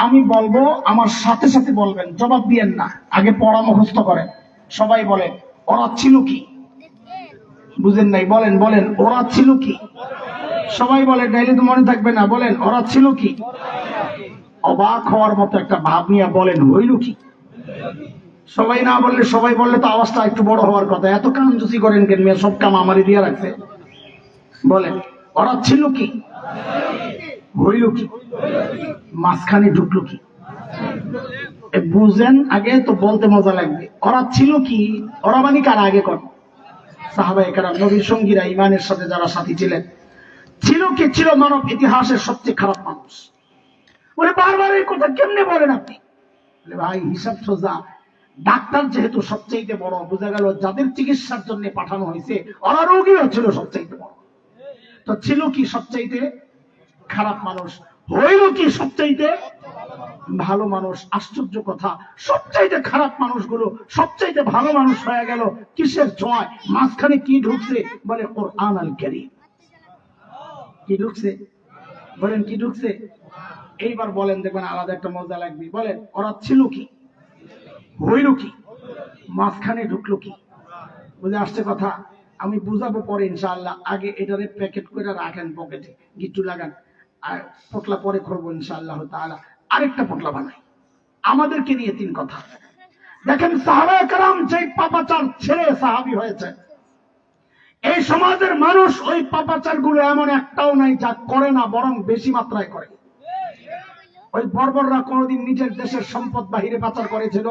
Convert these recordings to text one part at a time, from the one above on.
আমি বলবো, আমার সাথে সাথে বলবেন, জবাব দিয়েন না, আগে পড়া মুখস্থ করেন। সবাই বলে ওরা ছিল কি? বুঝেন নাই? বলেন বলেন, ওরা ছিল কি? সবাই বলেন, নাইলে তো মনে থাকবে না। বলেন, ওরা ছিল কি? অবাক হওয়ার মতো একটা ভাব নিয়ে বলেন, হইল কি? সবাই না বললে, সবাই বললে তো আওয়াজটা একটু বড় হওয়ার কথা। এত কাম জুসি করেন কেন মিয়া? সব কাম আমারই দিয়ে রাখছে। বলেন, ওরা ছিল কি? হইল কি? মাঝখানে ঢুকলো কি? বুঝেন আগে তো, বলতে মজা লাগবে। ওরা ছিল কি? ওরা মানে কারা? আগে কর। সাহাবায়ে কেরাম, নবীর সঙ্গীরা, ইমানের সাথে যারা সাথী ছিলেন। ছিল কি? ছিল মানব ইতিহাসের সবচেয়ে খারাপ মানুষ। বলে বারবার এই কথা কেমনে বলেন আপনি? বলে ভাই, হিসাব সোজা। ডাক্তার যেহেতু সবচেয়ে বড়, বোঝা গেল যাদের চিকিৎসার জন্য পাঠানো হয়েছে ওরা রোগীও ছিল সবচেয়ে বড়। তো ছিল কি? সবচাইতে খারাপ মানুষ। হইল কি? সবচাইতে ভালো মানুষ। আশ্চর্য কথা, সবচাইতে খারাপ মানুষগুলো সবচাইতে ভালো মানুষ হয়ে গেল কিসের ছোঁয়ায়? মাঝখানে কি ঢুকছে? বলে কোরআন আল কারীম। কি ঢুকছে? বলেন, কি ঢুকছে? এইবার বলেন, দেখবেন আলাদা একটা মজা লাগবে। বলেন, ওরা ছিল কি? হইল কি? মাঝখানে ঢুকলো কি? বুঝে আসছে কথা? আমি বুঝাবো পরে ইনশাআল্লাহ। আগে এটারে প্যাকেট করে রাখেন, পকেটে গিট্টু লাগান, আর পটলা পরে করবো ইনশাআল্লাহ তাআলা। আরেকটা পটলা বানাই আমাদেরকে নিয়ে। 3 কথা দেখেন। সাহাবায়ে কেরাম যে পাপাচার ছেড়ে সাহাবী হয়েছে, এই সমাজের মানুষ ওই পাপাচার গুলো এমন একটাও নাই যা করে না, বরং বেশি মাত্রায় করে। ওই বর্বররা কোনোদিন নিজের দেশের সম্পদ বাহিরে পাচার করেছিল?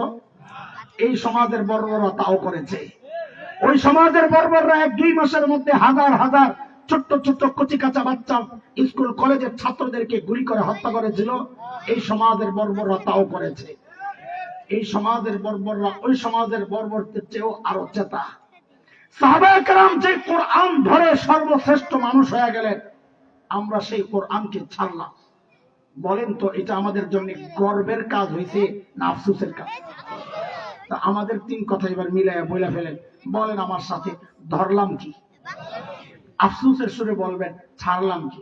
এই সমাজের বর্বররা তাও করেছে। ওই সমাজের বর্বররা 1-2 মাসের মধ্যে হাজার হাজার ছোট্ট ছোট্ট কচি কাঁচা বাচ্চা স্কুল কলেজের ছাত্রদেরকে গুলি করে হত্যা করেছিল। এই সমাজের বর্বররা তাও করেছে। এই সমাজের বর্বররা ওই সমাজের বর্বরদের চেয়েও আরো চেতা। সাহাবায়ে কেরাম যে কোরআন ধরে সর্বশ্রেষ্ঠ মানুষ হয়ে গেলেন, আমরা সেই কোরআনকে ছাড়লাম। বলেন তো, এটা আমাদের জন্য গর্বের কাজ হয়েছে না আফসোসের কাজ? তা আমাদের 3 কথা এবার মিলাইয়া বইলা ফেলেন। বলেন আমার সাথে, ধরলাম কি? আফসোসের সুরে বলবেন, ছাড়লাম কি?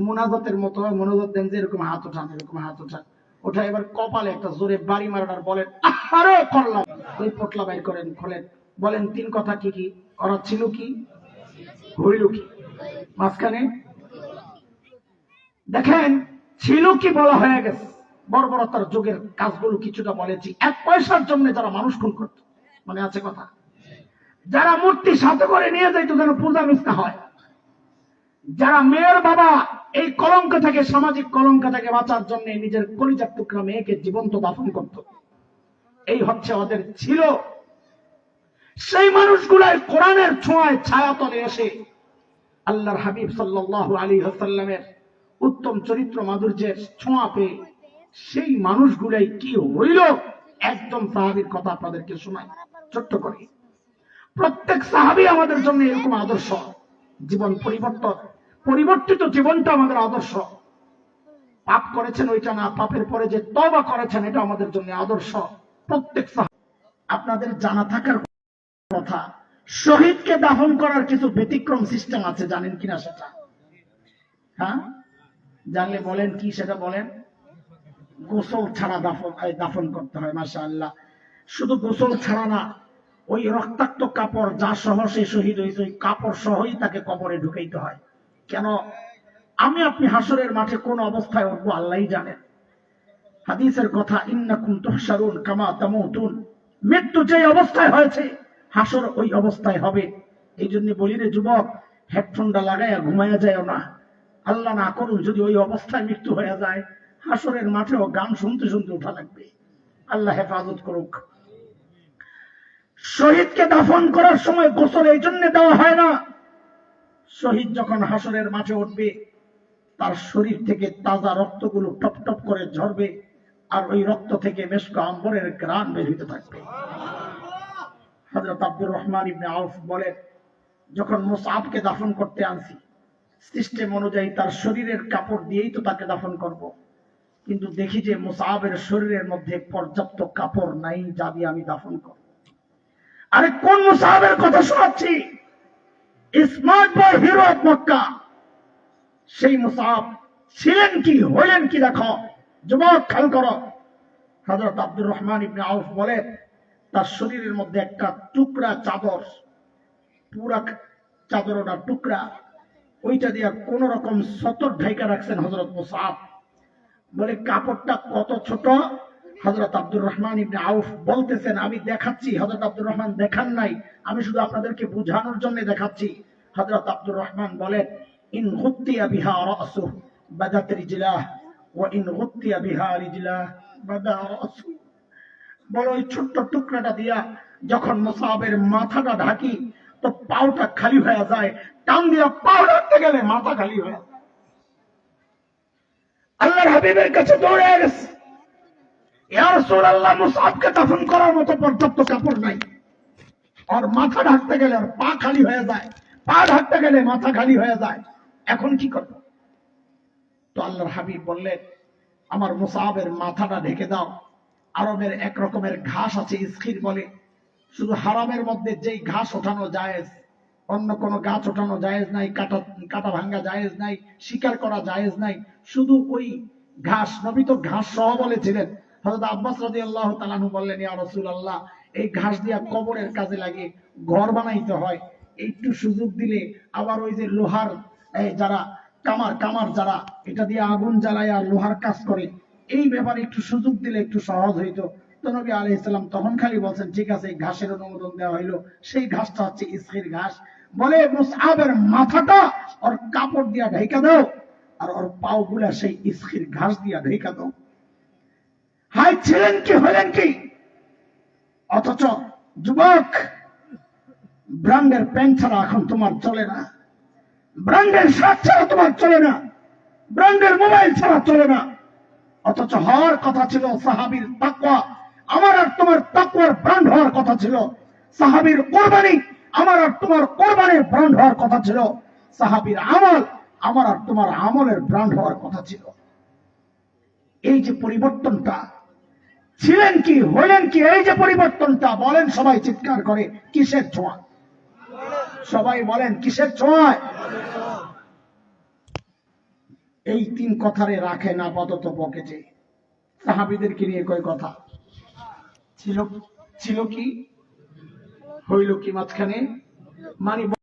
মুনাজাতের মতো মনোজাত দেন যে এরকম হাত ওঠান, এরকম হাত ওঠান। ওঠা এবার কপালে একটা জোরে বাড়ি মারার বলেন, আরে করলাম। ওই পটলা বাইর করেন, খোলেন। বলেন 3 কথা কি কি? ওরা ছিল কি? হইল কি? মাঝখানে দেখেন, ছিল কি বলা হয়ে গেছে। বর্বরতার যুগের কাজগুলো কিছুটা বলেছি। 1 পয়সার জন্য যারা মানুষ খুন করত, মনে আছে কথা? যারা মূর্তি সাথে করে নিয়ে যাইত যেন পূজা মিথ্যা হয়, যারা মেয়ের বাবা এই কলঙ্ক থেকে, সামাজিক কলঙ্ক থেকে বাঁচার জন্য নিজের কলিজার টুকরা মেয়েকে জীবন্ত দাফন করত, এই হচ্ছে ওদের ছিল। সেই মানুষগুলাই কোরআনের ছোঁয়ায় ছায়াতলে এসে আল্লাহর হাবিব সাল্লাল্লাহু আলাইহি ওয়াসাল্লামের উত্তম চরিত্র মাধুর্যের ছোঁয়া পেয়ে সেই মানুষগুলাই কি হইল, একদম সাহাবীর কথা আপনাদেরকে শোনাই ছোট্ট করে। প্রত্যেক সাহাবী আমাদের জন্য এরকম আদর্শ। জীবন পরিবর্তিত জীবনটা আমাদের আদর্শ। পাপ করেছেন ওইটা না, পাপের পরে যে তওবা করেছেন এটা আমাদের জন্য আদর্শ। প্রত্যেক সাহাবী। আপনাদের জানা থাকার কথা, শহীদকে দাফন করার কিছু ব্যতিক্রম সিস্টেম আছে, জানেন কিনা সেটা? হ্যাঁ, জানলে বলেন কি সেটা বলেন। গোসল ছাড়া দাফন করতে হয়। মাশাআল্লাহ। শুধু গোসল ছাড়া না, ওই রক্তাক্ত কাপড় যা সহ সে শহীদ হয়েছে, ওই কাপড় সহই তাকে কবরে ঢুকাইতে হয়। কেন? আমি আপনি হাসরের মাঠে কোন অবস্থায় উঠবো আল্লাহই জানেন। হাদিসের কথা, ইন্নাকুম তুহশারুন কামা তামুতুন। মৃত্যু যে অবস্থায় হয়েছে, হাসর ওই অবস্থায় হবে। এই জন্য বলি রে যুবক, হেডফোনটা লাগাইয়া ঘুমাইয়া যায় না। আল্লাহ না করুন যদি ওই অবস্থায় মৃত্যু হয়ে যায়, হাসরের মাঠেও গান শুনতে শুনতে উঠা লাগবে। আল্লাহ হেফাজত করুক। শহীদকে দাফন করার সময় গোসল এই জন্য দেওয়া হয় না, শহীদ যখন হাসরের মাঠে উঠবে তার শরীর থেকে তাজা রক্তগুলো টপ টপ করে ঝরবে, আর ওই রক্ত থেকে মেশক আম্বরের ঘ্রাণ বের হতে থাকবে। হযরত আব্দুর রহমান ইবনে আউফ বলেন, যখন মুসআবকে দাফন করতে আনছি, সিস্টেম অনুযায়ী তার শরীরের কাপড় দিয়েই তো তাকে দাফন করব, কিন্তু দেখি যে মুসআবের শরীরের মধ্যে পর্যাপ্ত কাপড় নাই যা দিয়ে আমি দাফন করব। আরে কোন মুসআবের কথা শোনাচ্ছি? Smart boy hero of Mecca. সেই মুসআব ছিলেন কি, হইলেন কি দেখো। যুবক খেয়াল করো, হযরত আব্দুর রহমান ইবনে আউফ বলে তার শরীরের মধ্যে একটা টুকরা চাদর, পুরা চাদর ওটা টুকরা, ওইটা দিয়া কোন রকম সতর ঢাইকা রাখছেন হযরত মুসআব। বলে কাপড়টা কত ছোট, হযরত আব্দুর রহমান ইবনে আউফ বলতেছেন আমি দেখাচ্ছি, হযরত আব্দুর রহমান দেখান নাই, আমি শুধু আপনাদেরকে বোঝানোর জন্য দেখাচ্ছি। হযরত আব্দুর রহমান বলেন ইন গুত্তিয়া বিহা রাসুহু বাদাত রিজলাহ ওয়া ইন গুত্তিয়া বিহা রিজলাহ বাদা রাসুহু। বড় ওই ছোট্ট টুকরাটা দিয়া যখন মুসআবের মাথাটা ঢাকি তো পাওটা খালি হয়ে যায়, টান দিয়া পাও ঢাকতে গেলে মাথা খালি হয়ে যায়। আল্লাহর হাবিবের কাছে দৌড়ে গেছে, ইয়া রাসূলুল্লাহ মুসআবকে দাফন করার মতো পর্যাপ্ত কাপড় নাই, আর মাথা ঢাকতে গেলে আর পা খালি হয়ে যায়, পা ঢাকতে গেলে মাথা খালি হয়ে যায়, এখন কি করব? তো আল্লাহর হাবিব বললেন আমার মুসআবের মাথাটা ঢেকে দাও। আরবের এক রকমের ঘাস আছে ইসখির বলে, শুধু হারামের মধ্যে যেই ঘাস ওঠানো জায়েজ, অন্য কোনো গাছ ওঠানো জায়েজ নাই, কাটা ভাঙ্গা জায়েজ নাই, শিকার করা জায়েজ নাই, শুধু ওই ঘাস। নবী তো ঘাস সহ বলেছিলেন। হযরত আব্বাস রাদিয়াল্লাহু তাআলা আনহু বললেন ইয়া রাসূলুল্লাহ এই ঘাস দিয়া কবরের কাজে লাগে, ঘর বানাইতে হয়, একটু সুযোগ দিলে আবার ওই যে লোহার যারা কামার যারা এটা দিয়ে আগুন জ্বালায় আর লোহার কাজ করে, এই ব্যাপারে একটু সুযোগ দিলে একটু সহজ হইতো। তো নবী আলাইহিস সালাম তখন খালি বলছেন ঠিক আছে, এই ঘাসের অনুমোদন দেওয়া হইলো। সেই ঘাসটা হচ্ছে ইসখির ঘাস। বলে মুসআবের মাথাটা ওর কাপড় দিয়া ঢেকে দাও, আর ওর পাও গুলা সেই ইসখির ঘাস দিয়া ঢেকে দাও। হাই ছিলেন কি, হলেন কি? অথচ যুবক, ব্র্যান্ডের প্যান্ট ছাড়া এখন তোমার চলে না, ব্র্যান্ডের শার্ট ছাড়া তোমার চলে না, ব্র্যান্ডের মোবাইল ছাড়া চলে না। অথচ হওয়ার কথা ছিল সাহাবীর তাকওয়া, আমার আর তোমার তাকওয়ার ব্র্যান্ড হওয়ার কথা ছিল। সাহাবীর কোরবানি, আমার আর তোমার কোরবানির ব্র্যান্ড হওয়ার কথা ছিল। সাহাবীর আমল, আমার আর তোমার আমলের ব্র্যান্ড হওয়ার কথা ছিল। এই যে পরিবর্তনটা, ছিলেন কি, হলেন কি, এই যে পরিবর্তনটা, বলেন সবাই চিৎকার করে কিসের ছোঁয়া? সবাই বলেন কিসের ছোঁয়ায়? এই তিন কথারে রাখেন আপাতত পকেটে। সাহাবীদেরকে নিয়ে কয় কথা ছিল, ছিল কি, হইল কি মাঝখানে, মানে